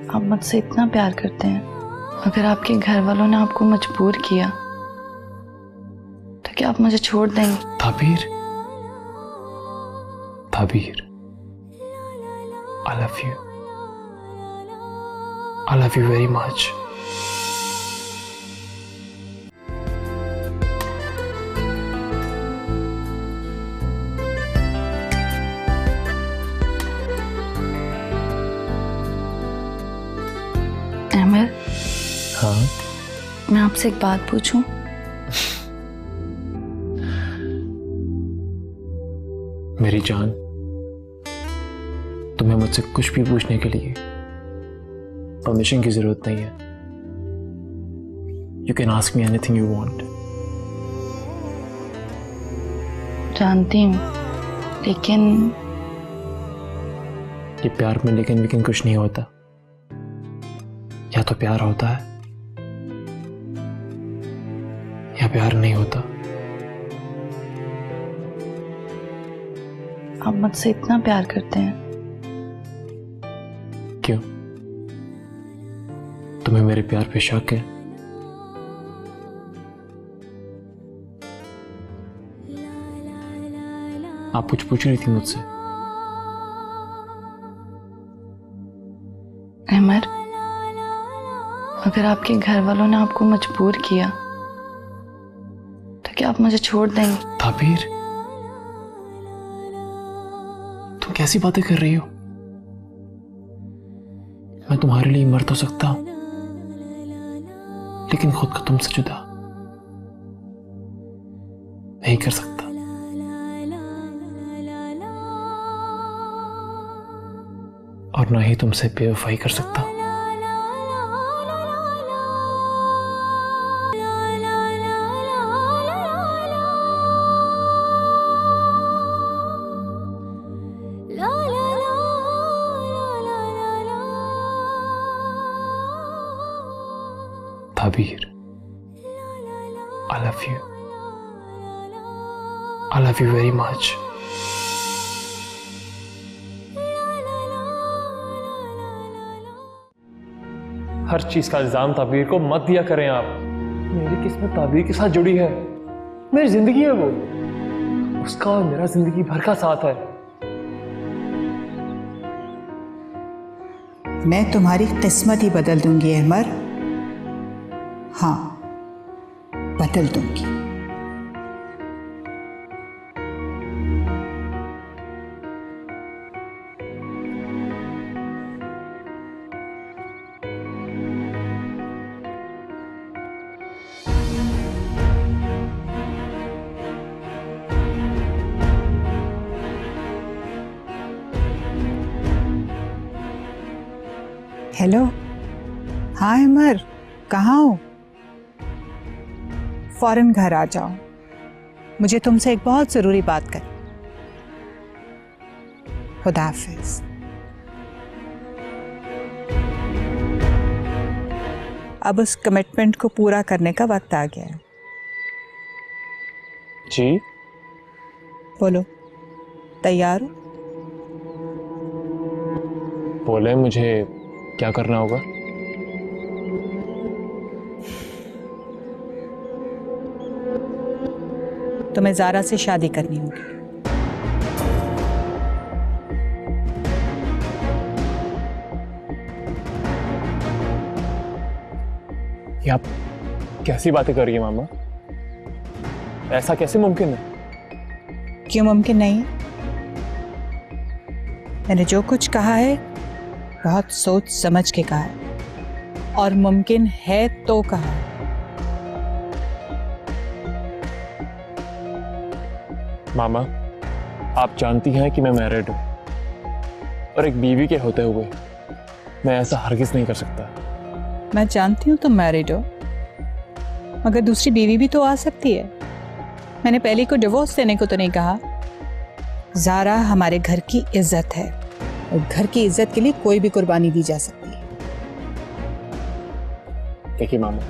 आप मुझसे इतना प्यार करते हैं, अगर आपके घर वालों ने आपको मजबूर किया तो क्या आप मुझे छोड़ देंगे? ताबीर, ताबीर, I love you. I love you very much. अमर, हाँ, मैं आपसे एक बात पूछूं? मेरी जान, तुम्हें मुझसे कुछ भी पूछने के लिए परमिशन की जरूरत नहीं है। You can ask me anything you want. जानती हूँ, लेकिन ये प्यार में लेकिन विकिन कुछ नहीं होता। या तो प्यार होता है या प्यार नहीं होता। आप मुझसे इतना प्यार करते हैं। क्यों? तुम्हें मेरे प्यार पे शक है? आप कुछ पूछ रही थी मुझसे? अमर, अगर आपके घर वालों ने आपको मजबूर किया तो क्या आप मुझे छोड़ देंगे? ताबीर, तुम कैसी बातें कर रही हो? मैं तुम्हारे लिए मर तो सकता हूं, लेकिन खुद को तुमसे जुदा नहीं कर सकता। और ना ही तुमसे बेवफाई कर सकता। ताबीर, I love you. I love you very much. हर चीज का इल्जाम ताबीर को मत दिया करें आप। मेरी किस्मत ताबीर के साथ जुड़ी है, मेरी जिंदगी है वो, उसका और मेरा जिंदगी भर का साथ है। मैं तुम्हारी किस्मत ही बदल दूंगी अमर। हाँ, बदल दूंगी। हेलो, हाँ अमर, कहाँ हो? फौरन घर आ जाओ, मुझे तुमसे एक बहुत जरूरी बात करनी। खुदा हाफिज। अब उस कमिटमेंट को पूरा करने का वक्त आ गया है। जी? बोलो, तैयार हो? बोले मुझे क्या करना होगा? तुम्हें ज़ारा से शादी करनी होगी। ये आप कैसी बातें कर रही हैं मामा? ऐसा कैसे मुमकिन है? क्यों मुमकिन नहीं है? मैंने जो कुछ कहा है बहुत सोच समझ के कहा है, और मुमकिन है तो कहा है। मामा, आप जानती हैं कि मैं मैरिड हूं, और एक बीवी के होते हुए मैं ऐसा हरगिज नहीं कर सकता। मैं जानती हूँ तुम मैरिड हो, मगर दूसरी बीवी भी तो आ सकती है। मैंने पहले को डिवोर्स देने को तो नहीं कहा। ज़ारा हमारे घर की इज्जत है, और घर की इज्जत के लिए कोई भी कुर्बानी दी जा सकती है। देखिए मामा,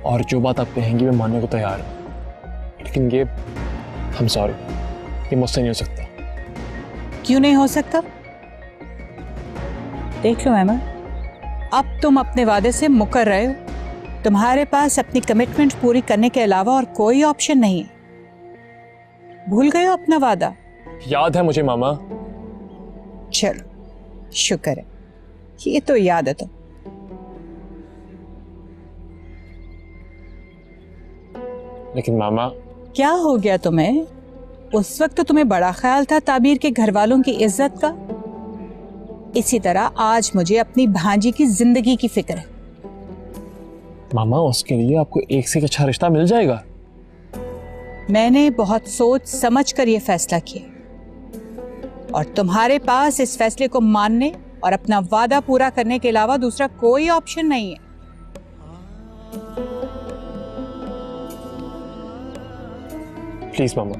और जो बात आप कहेंगी मैं मानने को तैयार हूं, लेकिन ये I'm sorry, ये मुझसे नहीं हो सकता। क्यों नहीं हो सकता? देख लो अहमद, अब तुम अपने वादे से मुकर रहे हो। तुम्हारे पास अपनी कमिटमेंट पूरी करने के अलावा और कोई ऑप्शन नहीं है। भूल गए हो अपना वादा? याद है मुझे मामा। चलो शुक्र है, ये तो याद है। तो लेकिन मामा, क्या हो गया तुम्हें? उस वक्त तो तुम्हें बड़ा ख्याल था ताबीर के घर वालों की इज्जत का। इसी तरह आज मुझे अपनी भांजी की जिंदगी की फिक्र है। मामा उसके लिए आपको एक से एक अच्छा रिश्ता मिल जाएगा। मैंने बहुत सोच समझ कर यह फैसला किया और तुम्हारे पास इस फैसले को मानने और अपना वादा पूरा करने के अलावा दूसरा कोई ऑप्शन नहीं है। प्लीज मामा,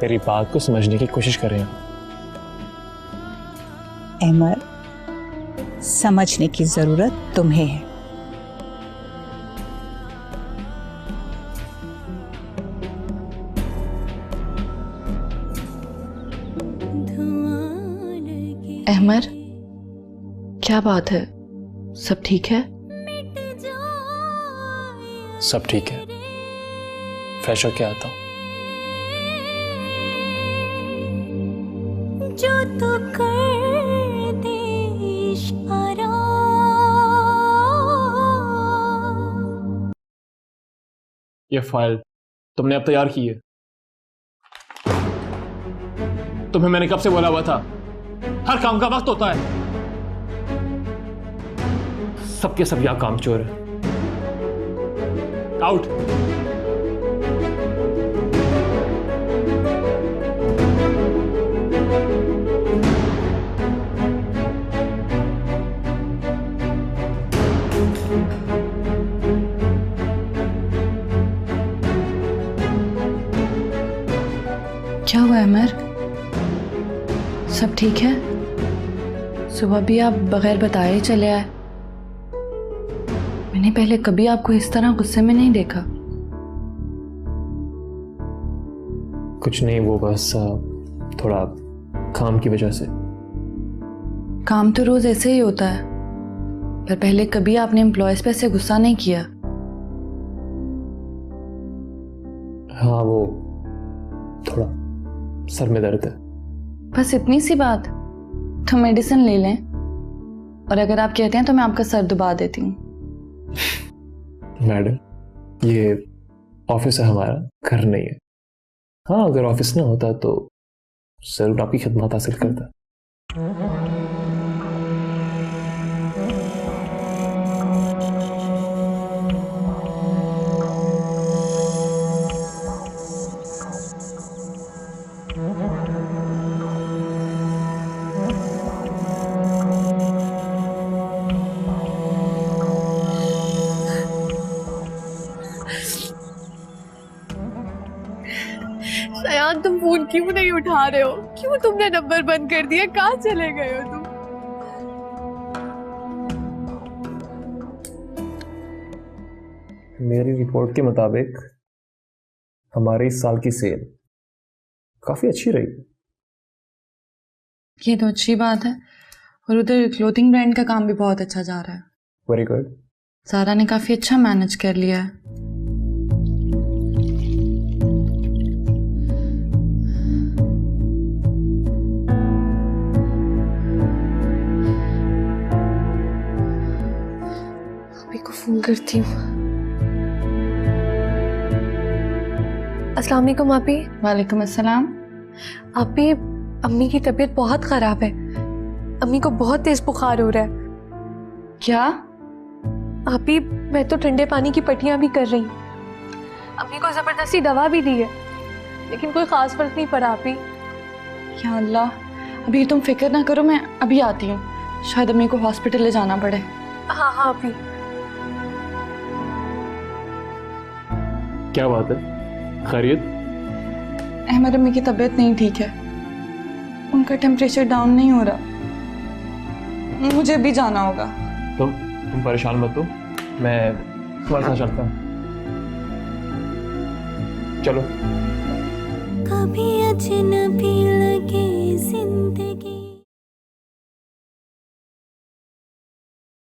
मेरी बात को समझने की कोशिश करें। अहमद, समझने की जरूरत तुम्हें है। अहमद, क्या बात है? सब ठीक है? सब ठीक है, फ्रेश होके आता हूँ। जो तो कर दे इशारा। ये फाइल तुमने अब तैयार की है? तुम्हें मैंने कब से बोला हुआ था, हर काम का वक्त होता है। सबके सब यहां कामचोर है। आउट। क्या हुआ अमर? सब ठीक है? सुबह भी आप बगैर बताए ही चले आए। मैंने पहले कभी आपको इस तरह गुस्से में नहीं देखा। कुछ नहीं, वो बस थोड़ा काम की वजह से। काम तो रोज ऐसे ही होता है, पर पहले कभी आपने एम्प्लॉयज पे ऐसे गुस्सा नहीं किया। हाँ, वो थोड़ा सर में दर्द है। बस इतनी सी बात, तो मेडिसिन ले लें, और अगर आप कहते हैं तो मैं आपका सर दुबा देती हूँ। मैडम, ये ऑफिस है हमारा, घर नहीं है। हाँ, अगर ऑफिस ना होता तो जरूर आपकी खिदमत हासिल करता। सयान, तुम फोन क्यों नहीं उठा रहे हो? क्यों तुमने नंबर बंद कर दिया? कहाँ चले गए हो तुम? मेरी रिपोर्ट के मुताबिक हमारे इस साल की सेल काफी अच्छी रही। ये तो अच्छी बात है, और उधर क्लोथिंग ब्रांड का काम भी बहुत अच्छा जा रहा है। Very good. सारा ने काफी अच्छा मैनेज कर लिया है। अभी को फोन करती हूँ। अस्सलाम वालेकुम आपी। वालेकुम अस्सलाम। आपी, अम्मी की तबीयत बहुत खराब है। अम्मी को बहुत तेज बुखार हो रहा है। क्या? आपी, मैं तो ठंडे पानी की पट्टियां भी कर रही हूँ। अम्मी को जबरदस्ती दवा भी दी है, लेकिन कोई खास फर्क नहीं पड़ा आपी। या अल्लाह, अभी तुम फिक्र ना करो, मैं अभी आती हूँ। शायद अम्मी को हॉस्पिटल ले जाना पड़े। हाँ हाँ आपी। क्या बात है, खैरियत? अहमद, अम्मी की तबीयत नहीं ठीक है, उनका टेम्परेचर डाउन नहीं हो रहा। मुझे भी जाना होगा। तुम परेशान मत हो, मैं तुम्हारे साथ चलता हूँ। चलो। कभी अजनबी लगे जिंदगी।